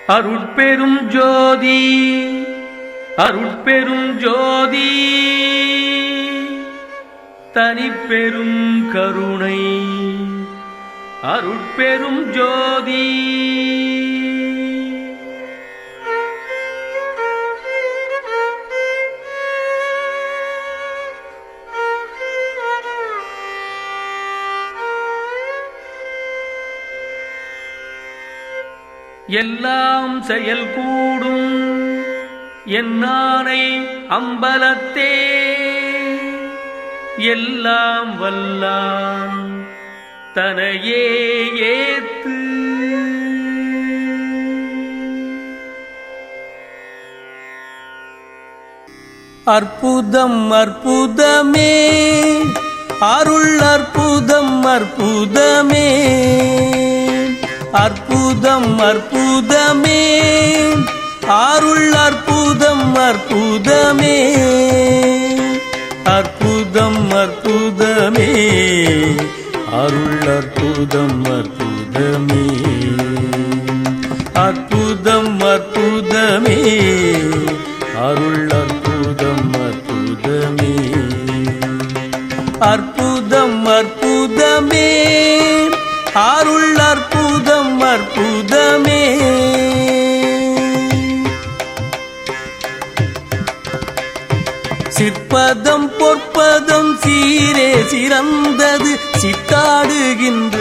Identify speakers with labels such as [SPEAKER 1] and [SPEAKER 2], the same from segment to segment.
[SPEAKER 1] அருட்பெரும் ஜோதி அருட்பெரும் ஜோதி தனிப்பெரும் கருணை அருட்பெரும் ஜோதி எல்லாம் செயல் கூடும் என்னானை அம்பலத்தே எல்லாம் வல்லான் தனையே ஏத்து அற்புதம் அற்புதமே அருள் அற்புதம் அற்புதமே அற்புதம் அற்புதமே அருள் அற்புதம் அற்புதமே அற்புதம் அற்புதமே அருள் அற்புதம் அற்புதமே அற்புதம் அற்புதமே அருள் அற்புதம் அற்புதமே அற்புதம் அற்புதமே அருள் அற்புதம் அற்புதமே சிற்பதம் பொற்பதம் சீரே சிறந்தது சித்தாடுகின்ற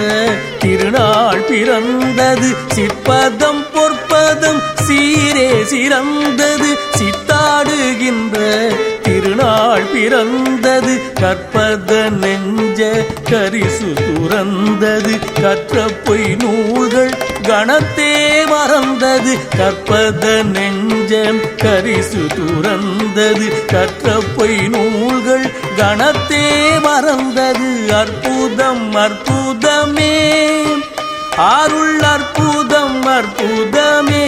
[SPEAKER 1] திருநாள் பிறந்தது சிற்பதம் பொற்பதம் சீரே சிறந்தது சித்தாடுகின்ற திருநாள் பிறந்தது கற்பத நெஞ்ச கரிசு துறந்தது கற்ற பொய் நூல்கள் கணத்தே மறந்தது கற்பத நெஞ்சம் கரிசு துறந்தது கற்ற பொய் நூல்கள் கணத்தே மறந்தது அற்புதம் அற்புதமே அருள் அற்புதம் அற்புதமே